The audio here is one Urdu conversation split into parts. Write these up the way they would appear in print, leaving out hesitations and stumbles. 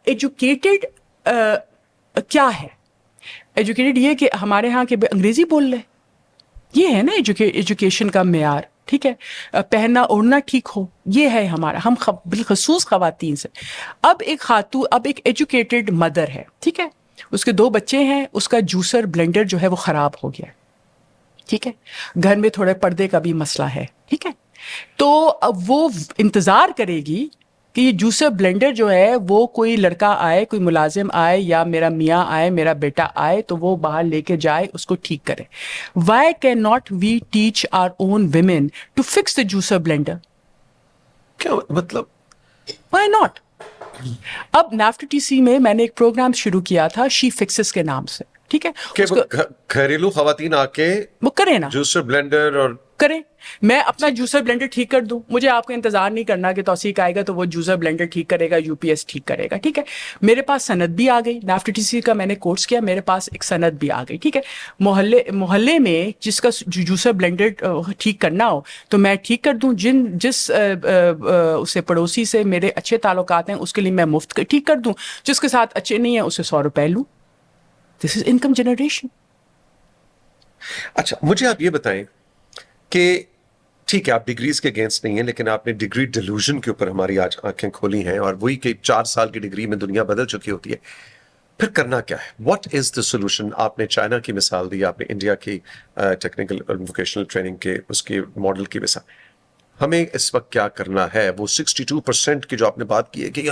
ایجوکیٹڈ کیا ہے؟ ایجوکیٹڈ یہ کہ ہمارے ہاں کہ انگریزی بول لے، یہ ہے نا ایجوکیشن کا معیار. ٹھیک ہے، پہننا اوڑھنا ٹھیک ہو، یہ ہے ہمارا. ہم بالخصوص خواتین سے. اب ایک ایجوکیٹڈ مدر ہے، ٹھیک ہے، اس کے 2 بچے ہیں، اس کا جوسر بلینڈر جو ہے وہ خراب ہو گیا، ٹھیک ہے، گھر میں تھوڑے پردے کا بھی مسئلہ ہے، ٹھیک ہے، تو اب وہ انتظار کرے گی کہ یہ جوسر بلینڈر جو ہے وہ کوئی لڑکا آئے، کوئی ملازم آئے، یا میرا میاں آئے، میرا بیٹا آئے تو وہ باہر لے کے جائے، اس کو ٹھیک کرے. Why cannot we teach our own women to fix the juicer blender? کیا مطلب؟ Why not? اب NAFTA-TC میں نے ایک پروگرام شروع کیا تھا She Fixes کے نام سے، ٹھیک ہے، کہ گھریلو خواتین آ کے وہ کرے نا، جوسر بلینڈر اور کریں. میں اپنا جوسر بلینڈر ٹھیک کر دوں، مجھے آپ کو انتظار نہیں کرنا کہ توثیق آئے گا تو وہ جوسر بلینڈر ٹھیک کرے گا، UPS ٹھیک کرے گا، ٹھیک ہے. میرے پاس سند بھی آ گئی، NAFTA-TC کا میں نے کورس کیا، میرے پاس ایک سند بھی آ گئی، ٹھیک ہے. محلے میں جس کا جوسر بلینڈر ٹھیک کرنا ہو تو میں ٹھیک کر دوں. جس اسے پڑوسی سے میرے اچھے تعلقات ہیں اس کے لیے میں مفت ٹھیک کر دوں، جس کے ساتھ اچھے نہیں ہیں اسے 100 روپے لوں. دس از انکم جنریشن. اچھا مجھے آپ یہ بتائیں کہ ٹھیک ہے آپ ڈگریز کے اگینسٹ نہیں ہیں، لیکن آپ نے ڈگری ڈیلوژن کے اوپر ہماری آج آنکھیں کھولی ہیں، اور وہی کہ 4 سال کی ڈگری میں دنیا بدل چکی ہوتی ہے. پھر کرنا کیا ہے؟ What is the solution? آپ نے چائنا کی مثال دی، آپ نے انڈیا کی ٹیکنیکل اور ووکیشنل ٹریننگ کے اس کے ماڈل کی مثال. ہمیں اس وقت کیا کرنا ہے؟ وہ 62% کی جو آپ نے بات کی ہے کہ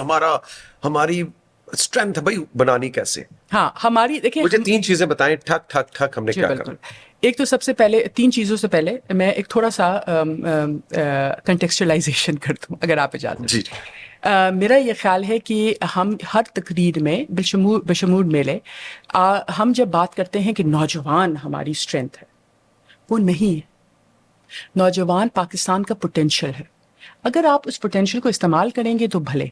ہماری اسٹرینتھ بھائی بنانی کیسے؟ ہاں ہماری دیکھیں، مجھے 3 چیزیں بتائیں ٹھک ٹھک ٹھک ہم نے کیا کرنا. ایک تو سب سے پہلے 3 چیزوں سے پہلے میں ایک تھوڑا سا کنٹیکسچلائزیشن کر دوں اگر آپ اجازت. جی میرا یہ خیال ہے کہ ہم ہر تقریر میں بشمول میلے ہم جب بات کرتے ہیں کہ نوجوان ہماری اسٹرینتھ ہے، وہ نہیں ہے. نوجوان پاکستان کا پوٹینشیل ہے. اگر آپ اس پوٹینشیل کو استعمال کریں گے تو بھلے،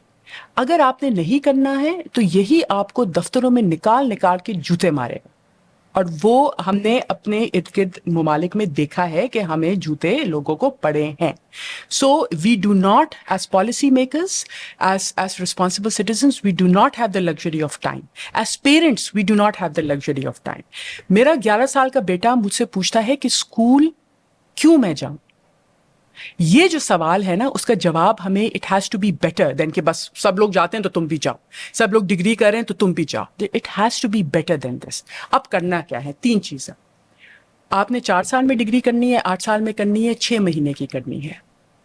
اگر آپ نے نہیں کرنا ہے تو یہی آپ کو دفتروں میں نکال کے جوتے مارے گا. اور وہ ہم نے اپنے ارد گرد ممالک میں دیکھا ہے کہ ہمیں جوتے لوگوں کو پڑے ہیں. So we do not as policy makers, as responsible citizens, we do not have the luxury of time. As parents we do not have the luxury of time. میرا 11 سال کا بیٹا مجھ سے پوچھتا ہے کہ اسکول کیوں میں جاؤں. یہ جو سوال ہے نا اس کا جواب ہمیں it has to be better then کہ بس سب لوگ جاتے ہیں تو تم بھی جاؤ، سب لوگ ڈگری کر رہے ہیں تو تم بھی جاؤ. It has to be better than this. اب کرنا کیا ہے؟ 3 چیزیں. آپ نے 4 سال میں ڈگری کرنی ہے، 8 سال میں کرنی ہے، 6 مہینے کی کرنی ہے،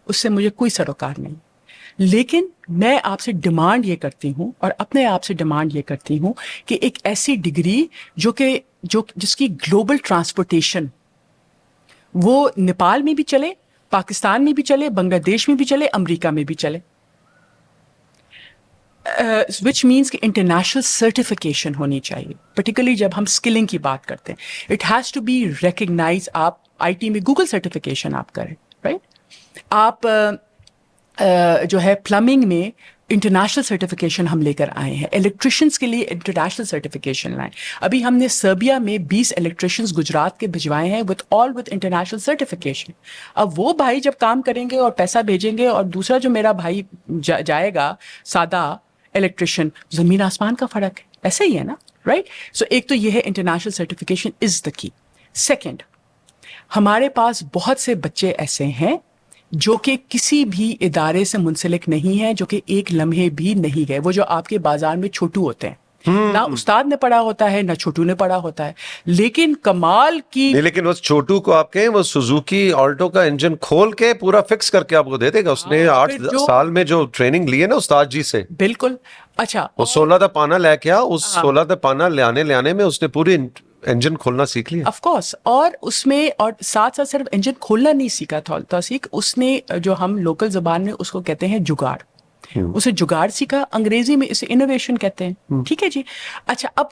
اس سے مجھے کوئی سروکار نہیں. لیکن میں آپ سے ڈیمانڈ یہ کرتی ہوں اور اپنے آپ سے ڈیمانڈ یہ کرتی ہوں کہ ایک ایسی ڈگری جس کی گلوبل ٹرانسپورٹیشن وہ نیپال میں بھی چلے، پاکستان میں بھی چلے، بنگلہ دیش میں بھی چلے، امریکہ میں بھی چلے. وچ مینس کہ انٹرنیشنل سرٹیفکیشن ہونی چاہیے، پرٹیکولرلی جب ہم اسکلنگ کی بات کرتے ہیں. It has to be recognise. آپ IT میں گوگل سرٹیفکیشن آپ کریں، رائٹ. آپ جو ہے پلمبنگ میں انٹرنیشنل سرٹیفکیشن ہم لے کر آئے ہیں. الیکٹریشنس کے لیے انٹرنیشنل سرٹیفکیشن لائیں. ابھی ہم نے سربیا میں 20 الیکٹریشنز گجرات کے بھجوائے ہیں وتھ انٹرنیشنل سرٹیفکیشن. اب وہ بھائی جب کام کریں گے اور پیسہ بھیجیں گے، اور دوسرا جو میرا بھائی جائے گا سادہ الیکٹریشین، زمین آسمان کا فرق ہے. ایسے ہی ہے نا، رائٹ. سو ایک تو یہ ہے انٹرنیشنل سرٹیفکیشن از دا کی. سیکنڈ، ہمارے پاس بہت سے بچے ایسے ہیں جو کہ کسی بھی ادارے سے منسلک نہیں ہے، جو کہ ایک لمحے بھی نہیں گئے. وہ جو آپ کے بازار میں چھوٹو ہوتے ہیں، نہ استاد نے پڑھا ہوتا ہے نہ چھوٹو نے پڑھا ہوتا ہے، لیکن کمال کی لیکن اس چھوٹو کو آپ کہیں وہ سوزوکی آلٹو کا انجن کھول کے پورا فکس کر کے آپ کو دے دے گا. اس نے 8 سال میں جو ٹریننگ لی ہے نا استاد جی سے. بالکل. اچھا وہ 16 دا پانا لے کے اس 16 دا پانا لانے میں اس نے پوری انجن کھولنا سیکھ لیا. Of course. اور اس میں اور ساتھ صرف انجن کھولنا نہیں سیکھا تھا توثیق، اس نے جو ہم لوکل زبان میں اس کو کہتے ہیں جگاڑ، اسے جگاڑ سیکھا. انگریزی میں اسے انوویشن کہتے ہیں. ٹھیک ہے جی. اچھا اب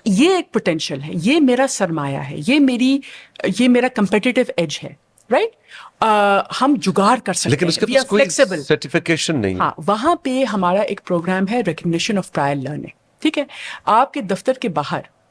یہ ایک پوٹینشیل ہے، یہ میرا سرمایہ ہے، یہ میرا کمپیٹیٹو ایج ہے، رائٹ. ہم جگاڑ کر سکتے ہیں، لیکن اس کے پاس کوئی سرٹیفکیشن نہیں. ہاں، وہاں پہ ہمارا ایک پروگرام ہے ریکگنیشن آف پرائر لرننگ. ٹھیک ہے. آپ کے دفتر کے باہر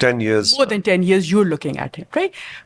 10 years. more than 10 years you're looking at him, right?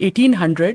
1800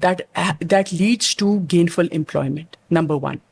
that leads to gainful employment, number 1.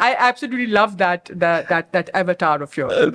I absolutely love that avatar of yours.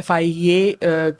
FIA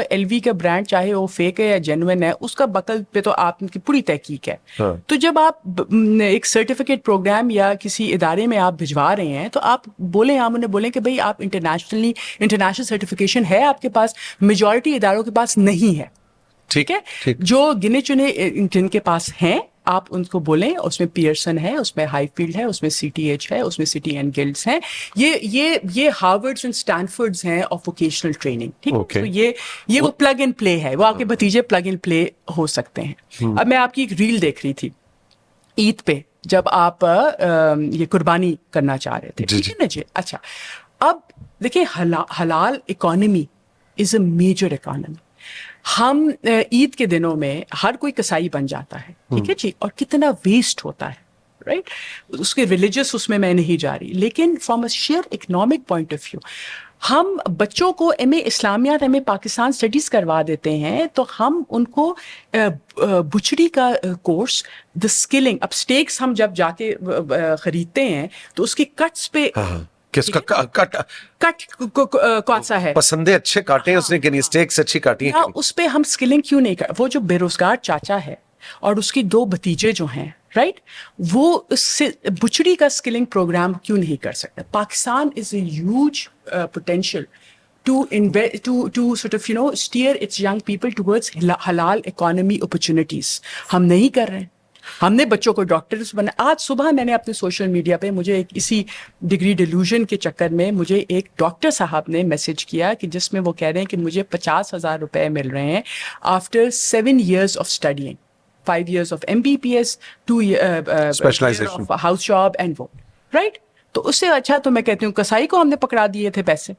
L V کا برانڈ چاہے وہ فیک ہے یا جینوئن ہے, اس کا بکل پہ تو آپ کی پوری تحقیق ہے. تو جب آپ ایک سرٹیفکیٹ پروگرام یا کسی ادارے میں آپ بھجوا رہے ہیں تو آپ بولیں, آپ انہیں بولیں کہ بھئی آپ انٹرنیشنل سرٹیفکیشن ہے آپ کے پاس, میجورٹی اداروں کے پاس نہیں ہے. ٹھیک ہے, جو گنے چنے جن کے پاس ہیں آپ ان کو بولیں, اس میں پیئرسن ہے, اس میں ہائی فیلڈ ہے, اس میں سی ٹی ایچ ہے, اس میں سٹی اینڈ گلڈس ہیں, یہ ہارورڈز اینڈ اسٹینفورڈز ہیں آف ووکیشنل ٹریننگ. ٹھیک ہے, تو یہ وہ پلگ اینڈ پلے ہے, وہ آپ کے بھتیجے پلگ اینڈ پلے ہو سکتے ہیں. اب میں آپ کی ایک ریل دیکھ رہی تھی عید پہ جب آپ یہ قربانی کرنا چاہ رہے تھے, ٹھیک ہے نا جی. اچھا, اب دیکھیں حلال economy is a major economy. ہم عید کے دنوں میں ہر کوئی کسائی بن جاتا ہے, ٹھیک ہے جی, اور کتنا ویسٹ ہوتا ہے, رائٹ. اس کے ریلیجس اس میں نہیں جا رہی, لیکن from a sheer economic point of view ہم بچوں کو ایم اے اسلامیات, ایم اے پاکستان اسٹڈیز کروا دیتے ہیں تو ہم ان کو بچڑی کا کورس, دا اسکلنگ, اب اسٹیکس ہم جب جا کے خریدتے ہیں تو اس کی کٹس پہ کس کا کٹ کون سا ہے پسندے اچھے کاٹے ہیں اس نے کہ نہیں, اسٹیکس اچھی کاٹی ہیں, اس پہ ہم اسکلنگ کیوں نہیں کر. وہ جو بے روزگار چاچا ہے اور اس کی 2 بھتیجے جو ہیں, رائٹ, وہ اس سے بچڑی کا اسکلنگ پروگرام کیوں نہیں کر سکتا. Pakistan is a huge potential to sort of steer its young people towards halal economy opportunities. ہم نہیں کر رہے ہیں. ہم نے بچوں کو ڈاکٹرز بنا. آج صبح میں نے اپنے سوشل میڈیا پہ مجھے اسی ڈگری ڈیلیوژن کے چکر میں مجھے ایک ڈاکٹر صاحب نے میسج کیا کہ جس میں وہ کہہ رہے ہیں کہ مجھے 50,000 روپے مل رہے ہیں after 7 years of studying, 5 years of MBBS, 2 years of house job and وہ, رائٹ. تو اس سے اچھا تو میں کہتی ہوں کسائی کو ہم نے پکڑا دیے تھے پیسے.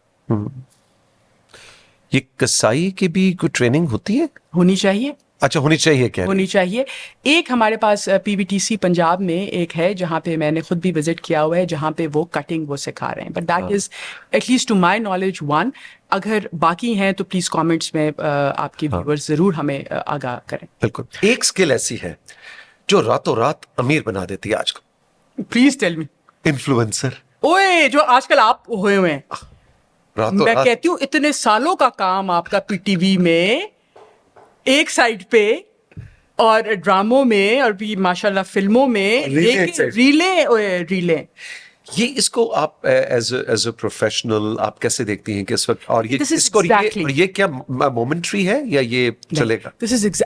یہ کسائی کی بھی کوئی ٹریننگ ہوتی ہے؟ ہونی چاہیے. اچھا, ہونی چاہیے, کیا ہونی چاہیے. ایک ہمارے پاس پی وی ٹی سی پنجاب میں ایک ہے جہاں پہ میں نے خود بھی وزٹ کیا ہوا ہے, جہاں پہ وہ کٹنگ وہ سکھا رہے ہیں, but that is at least to my knowledge one. اگر باقی ہیں تو پلیز کامنٹس میں آپ کے ویورز ضرور ہمیں آگاہ کریں. بالکل. ایک اسکل ایسی ہے جو راتوں رات امیر بنا دیتی ہے آج کل. Please tell me. انفلوئنسر. اوئے جو آج کل آپ ہوئے ہوئے ہیں, میں کہتی ہوں اتنے سالوں کا کام آپ کا پی ٹی وی میں ایک سائڈ پہ اور ڈراموں میں اور بھی ماشاءاللہ فلموں میں ریلیں. یہ اس کو آپ ایز اے پروفیشنل آپ کیسے دیکھتی ہیں کہ اس وقت, اور یہ کیا مومنٹری ہے یا یہ چلے گا؟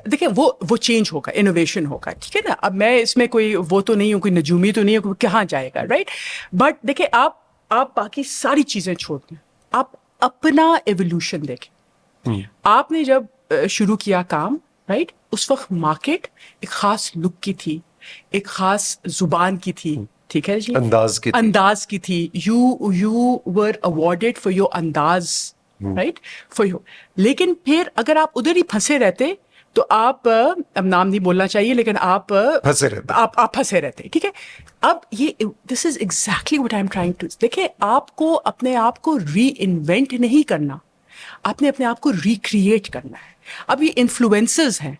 دیکھیں وہ چینج ہوگا, انوویشن ہوگا, ٹھیک ہے نا. اب میں اس میں کوئی وہ تو نہیں ہوں, کوئی نجومی تو نہیں ہوں, کہاں جائے گا, رائٹ. بٹ دیکھیں آپ باقی ساری چیزیں چھوڑ دیں, آپ اپنا ایولیوشن دیکھیں. آپ نے جب شروع کیا کام, رائٹ, اس وقت مارکیٹ ایک خاص لک کی تھی, ایک خاص زبان کی تھی, ٹھیک ہے جی, انداز کی تھی. You were awarded for your انداز, رائٹ, فار یور. لیکن پھر اگر آپ ادھر ہی پھنسے رہتے تو آپ, اب نام نہیں بولنا چاہیے لیکن آپ پھنسے رہتے, ٹھیک ہے. اب یہ this is exactly what I am trying to. دیکھیں, آپ کو اپنے آپ کو ری انوینٹ نہیں کرنا, آپ نے اپنے آپ کو ریکریٹ کرنا ہے. اب یہ انفلوئنسرز ہیں,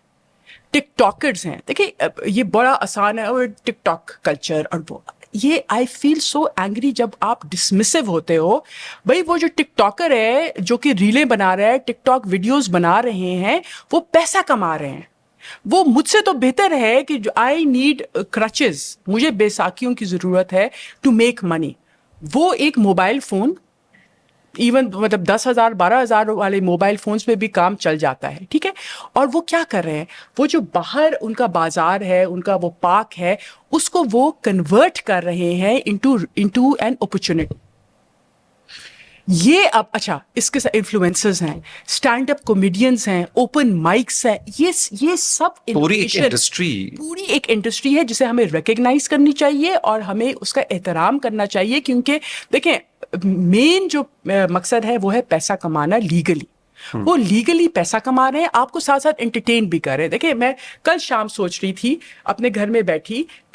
ٹک ٹاکرز ہیں, دیکھیں یہ بڑا آسان ہے, اور ٹک ٹاک کلچر اور وہ, یہ آئی فیل سو اینگری جب آپ ڈسمسو ہوتے ہو. بھائی وہ جو ٹک ٹاکر ہے جو کہ ریلیں بنا رہا ہے, ٹک ٹاک ویڈیوز بنا رہے ہیں, وہ پیسہ کما رہے ہیں. وہ مجھ سے تو بہتر ہے کہ آئی نیڈ کرچز, مجھے بیساکھیوں کی ضرورت ہے ٹو میک منی. وہ ایک موبائل فون, ایون مطلب 10,000 12,000 والے موبائل فونس میں بھی کام چل جاتا ہے, ٹھیک ہے. اور وہ کیا کر رہے ہیں, وہ جو باہر ان کا بازار ہے, ان کا وہ پارک ہے, اس کو وہ کنورٹ کر رہے ہیں انٹو این اپرچونٹی. یہ اب اچھا اس کے ساتھ انفلوئنسرز ہیں, اسٹینڈ اپ کامیڈینز ہیں, اوپن مائکس ہیں, یہ سب پوری ایک انڈسٹری ہے جسے ہمیں ریکگنائز کرنی چاہیے اور ہمیں اس کا احترام کرنا چاہیے. کیونکہ دیکھیں مین جو مقصد ہے وہ ہے پیسہ کمانا لیگلی. وہ لیگلی پیسہ کما رہے ہیں, آپ کو ساتھ ساتھ انٹرٹین بھی کر رہے ہیں. دیکھیں میں کل شام سوچ رہی تھی اپنے گھر میں بیٹھی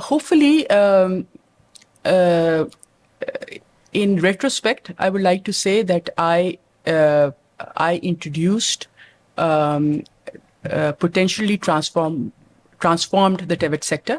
Hopefully, in retrospect, I would like to say that I introduced potentially transformed the TVET sector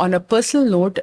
on a personal note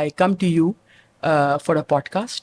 I come to you for a podcast,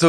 So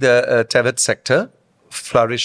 the TVET sector flourish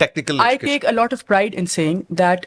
technical I education। take a lot of pride in saying that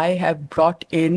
I have brought in,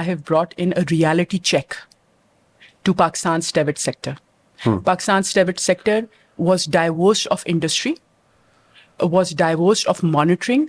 I have brought in a reality check to Pakistan's TVET sector. Pakistan's TVET sector was divorced of industry, was divorced of monitoring,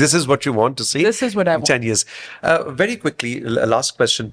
This is what you want to see? This is what I want. 10 years. Very quickly, last question.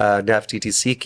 NAFTTC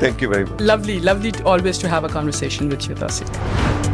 Thank you very much. Lovely always to have a conversation with you, Tawseek.